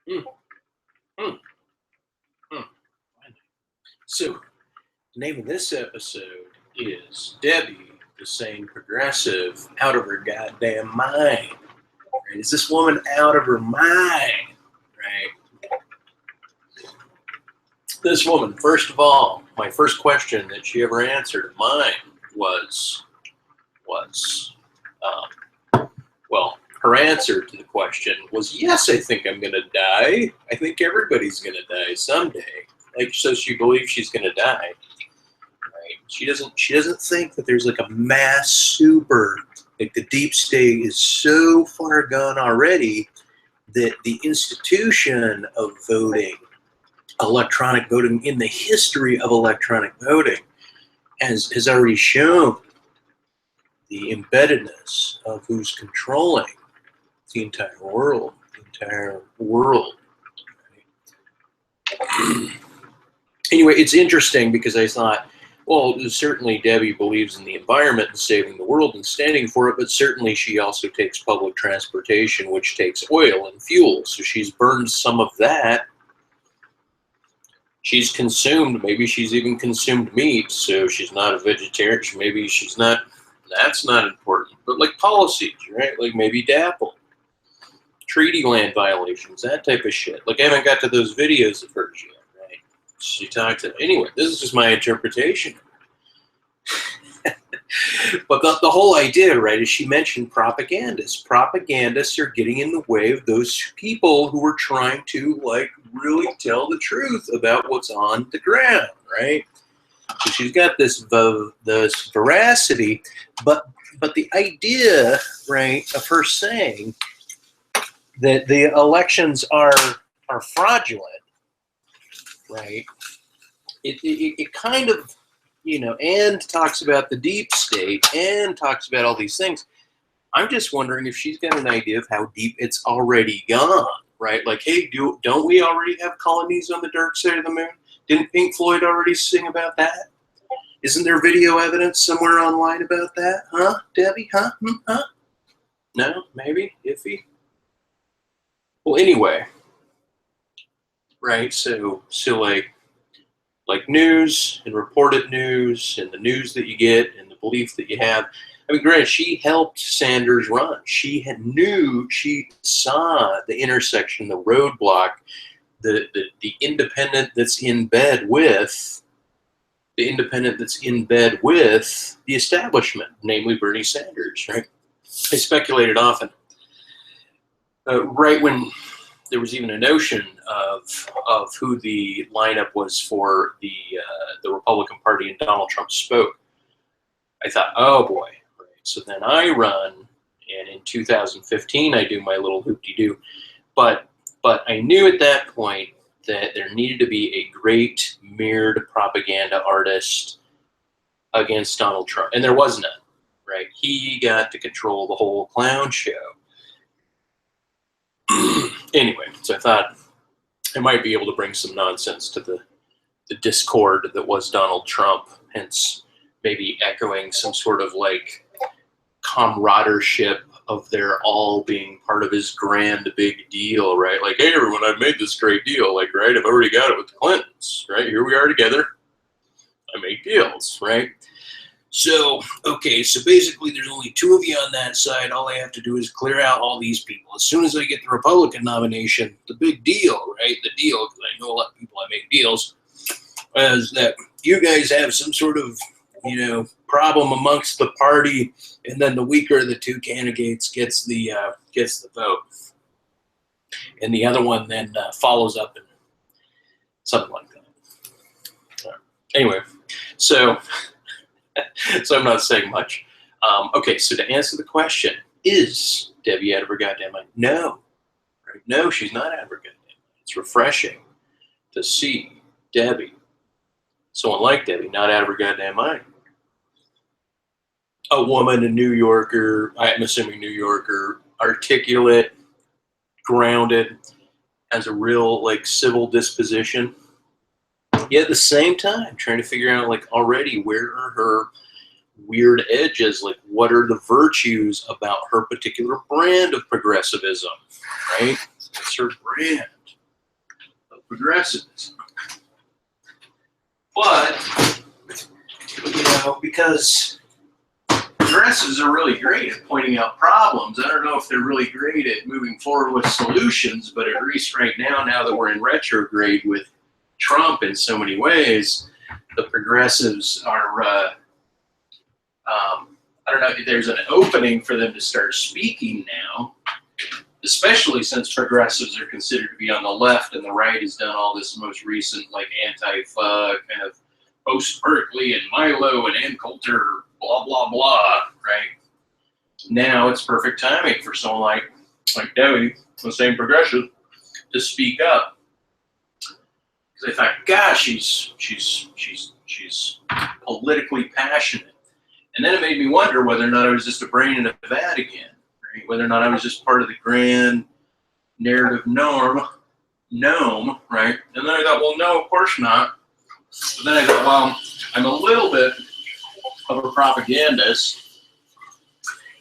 Mm, mm, mm. So, the name of this episode is Debbie, the Sane Progressive, out of her goddamn mind. Right? Is this woman out of her mind? Right? This woman, first of all, my first question that she ever answered of mine was well, her answer to the question was, yes, I think I'm going to die. I think everybody's going to die someday. Like, so she believes she's going to die. Right? She doesn't think that there's like a mass super, like the deep state is so far gone already that the institution of voting, electronic voting, in the history of electronic voting has already shown the embeddedness of who's controlling the entire world. Right? Anyway, it's interesting because I thought, well, certainly Debbie believes in the environment and saving the world and standing for it, but certainly she also takes public transportation, which takes oil and fuel. So she's burned some of that. She's consumed, maybe she's even consumed meat, so she's not a vegetarian. Maybe she's not, that's not important. But like policies, right? Like maybe DAPL, treaty land violations, that type of shit. Like I haven't got to those videos of hers yet, right? She talked to, anyway, this is just my interpretation. But the whole idea, right, is she mentioned propagandists. Propagandists are getting in the way of those people who are trying to, like, really tell the truth about what's on the ground, right? So she's got this veracity, but the idea, right, of her saying that the elections are fraudulent, right? It kind of, you know, and talks about the deep state and talks about all these things. I'm just wondering if she's got an idea of how deep it's already gone, right? Like, hey, don't we already have colonies on the dark side of the moon? Didn't Pink Floyd already sing about that? Isn't there video evidence somewhere online about that? Huh, Debbie? Huh? Huh? No? Maybe? Iffy? Well, anyway, right? So like news and reported news and the news that you get and the belief that you have. I mean, granted, she helped Sanders run. She saw the intersection, the roadblock, the independent that's in bed with the establishment, namely Bernie Sanders, right? I speculated often. Right when there was even a notion of who the lineup was for the Republican Party and Donald Trump spoke, I thought, oh boy. Right. So then I run, and in 2015 I do my little hoop-de-doo. But I knew at that point that there needed to be a great mirrored propaganda artist against Donald Trump, and there was none. Right? He got to control the whole clown show. Anyway, so I thought I might be able to bring some nonsense to the discord that was Donald Trump, hence maybe echoing some sort of like camaraderie of their all being part of his grand big deal, right? Like, hey, everyone, I've made this great deal, like, right? I've already got it with the Clintons, right? Here we are together. I make deals, right? So, okay, so basically there's only two of you on that side. All I have to do is clear out all these people. As soon as I get the Republican nomination, the big deal, right? The deal, because I know a lot of people I make deals, is that you guys have some sort of, you know, problem amongst the party, and then the weaker of the two candidates gets the vote. And the other one then follows up and something like that. Anyway, so I'm not saying much. Okay, so to answer the question, is Debbie out of her goddamn mind? No. Right? No, she's not out of her goddamn mind. It's refreshing to see Debbie, someone like Debbie, not out of her goddamn mind. A woman, a New Yorker, I'm assuming New Yorker, articulate, grounded, has a real, like, civil disposition. Yet at the same time, trying to figure out, like, already where are her weird edges, like what are the virtues about her particular brand of progressivism, right? It's her brand. progressivism. But, you know, because progressives are really great at pointing out problems. I don't know if they're really great at moving forward with solutions, but at least right now, now that we're in retrograde with Trump in so many ways, the progressives are, I don't know, there's an opening for them to start speaking now, especially since progressives are considered to be on the left and the right has done all this most recent, like, Antifa, kind of post-Berkeley and Milo and Ann Coulter, blah, blah, blah, right? Now it's perfect timing for someone like Debbie, the same progressive, to speak up. Because I thought, gosh, she's politically passionate. And then it made me wonder whether or not I was just a brain in a vat again, right? Whether or not I was just part of the grand narrative gnome, right? And then I thought, well, no, of course not. But then I thought, well, I'm a little bit of a propagandist,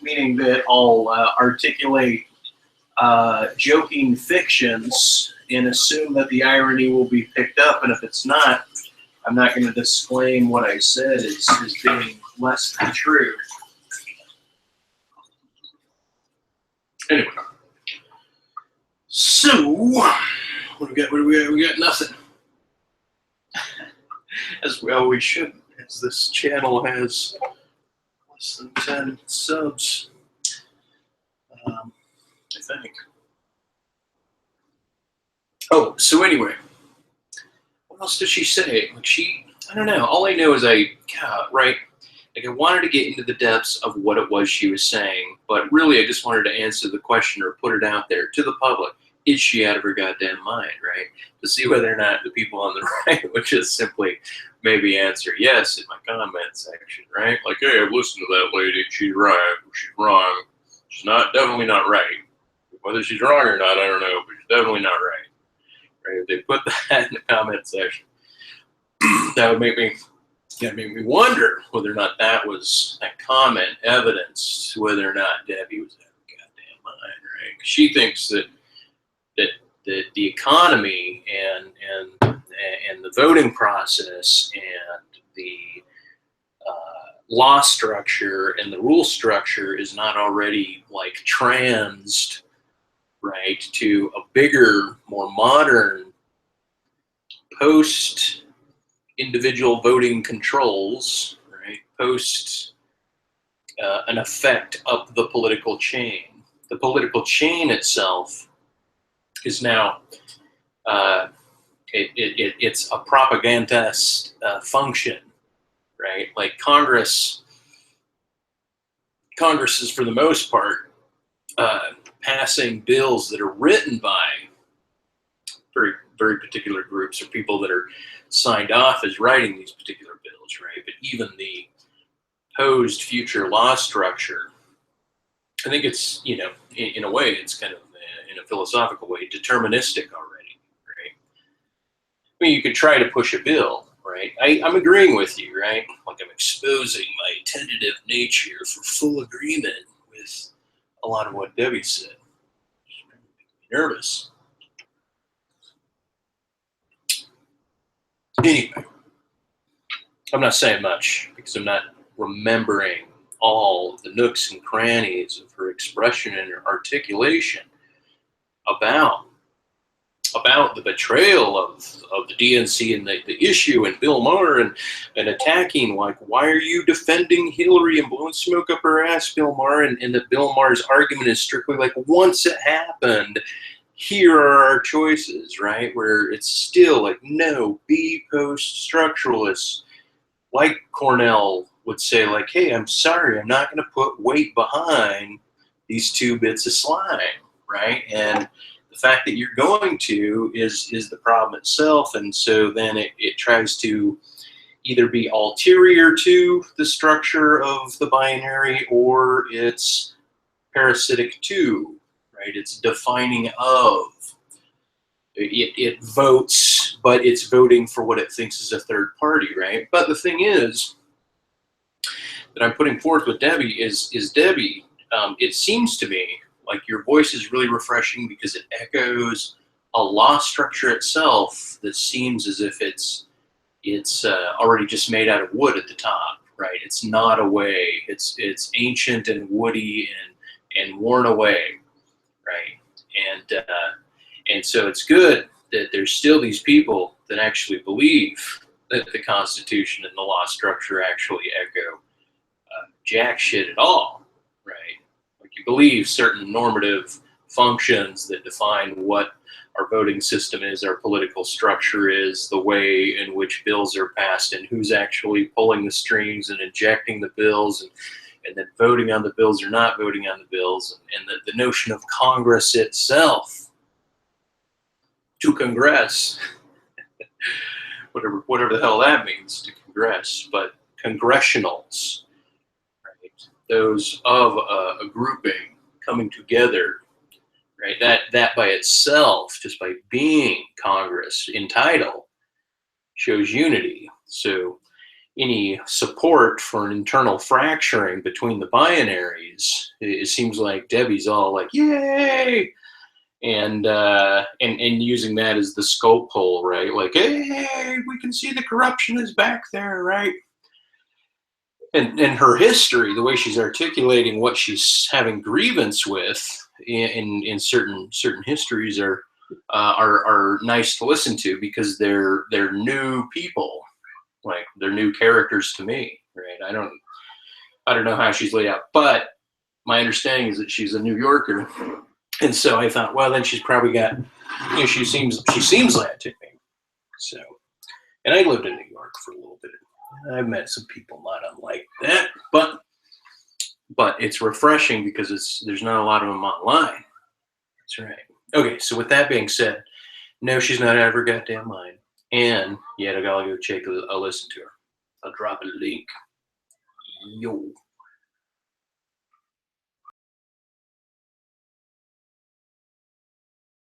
meaning that I'll articulate joking fictions and assume that the irony will be picked up, and if it's not, I'm not going to disclaim what I said as being less than true. Anyway, so what do we got? We got nothing. As well, we shouldn't, as this channel has less than 10 subs, I think. Oh, so anyway, what else did she say? Like I don't know. All I know is right, like I wanted to get into the depths of what it was she was saying, but really I just wanted to answer the question or put it out there to the public. Is she out of her goddamn mind, right? To see whether or not the people on the right would just simply maybe answer yes in my comment section, right? Like, hey, I've listened to that lady. She's right. She's wrong. She's definitely not right. Whether she's wrong or not, I don't know, but she's definitely not right. Right? If they put that in the comment section, that would make me wonder whether or not that comment evidence whether or not Debbie was out of her goddamn mind, right? 'Cause she thinks that the economy and the voting process and the law structure and the rule structure is not already like transed, right, to a bigger, more modern post individual voting controls, right, post an effect up the political chain. The political chain itself is now it's a propagandist function, right? Like Congress is for the most part passing bills that are written by very, very particular groups or people that are signed off as writing these particular bills, right? But even the proposed future law structure, I think it's, you know, in a way, it's kind of, in a philosophical way, deterministic already, right? I mean, you could try to push a bill, right? I'm agreeing with you, right? Like I'm exposing my tentative nature for full agreement with a lot of what Debbie said. It's making me nervous. Anyway, I'm not saying much because I'm not remembering all the nooks and crannies of her expression and her articulation about the betrayal of the DNC and the issue and Bill Maher and attacking, like, why are you defending Hillary and blowing smoke up her ass, Bill Maher? And that Bill Maher's argument is strictly like, once it happened, here are our choices, right? Where it's still like, no, be post-structuralist. Like Cornell would say, like, hey, I'm sorry, I'm not going to put weight behind these two bits of slime, right? And the fact that you're going to is the problem itself. And so then it tries to either be ulterior to the structure of the binary or it's parasitic to, right? It's defining of. It votes, but it's voting for what it thinks is a third party, right? But the thing is that I'm putting forth with Debbie is Debbie, it seems to me like your voice is really refreshing because it echoes a law structure itself that seems as if it's already just made out of wood at the top, right? It's not a way. It's ancient and woody and worn away, right? And so it's good that there's still these people that actually believe that the Constitution and the law structure actually echo jack shit at all, right? Like you believe certain normative functions that define what our voting system is, our political structure is, the way in which bills are passed, and who's actually pulling the strings and injecting the bills, and then voting on the bills or not voting on the bills, and the notion of Congress itself, to Congress, whatever the hell that means, to Congress, but congressionals, right? Those of a grouping coming together, right? That by itself, just by being Congress in title, shows unity. So any support for an internal fracturing between the binaries, it seems like Debbie's all like, yay! And using that as the scope hole, right? Like, hey, we can see the corruption is back there, right? And her history, the way she's articulating what she's having grievance with in certain histories are nice to listen to, because they're new people, like they're new characters to me, right? I don't know how she's laid out, but my understanding is that she's a New Yorker. And so I thought, well, then she's probably got, she seems that to me. So, and I lived in New York for a little bit. I've met some people not unlike that, but it's refreshing because there's not a lot of them online. That's right. Okay, so with that being said, no, she's not out of her goddamn mind, and yet I gotta go check a listen to her. I'll drop a link. Yo.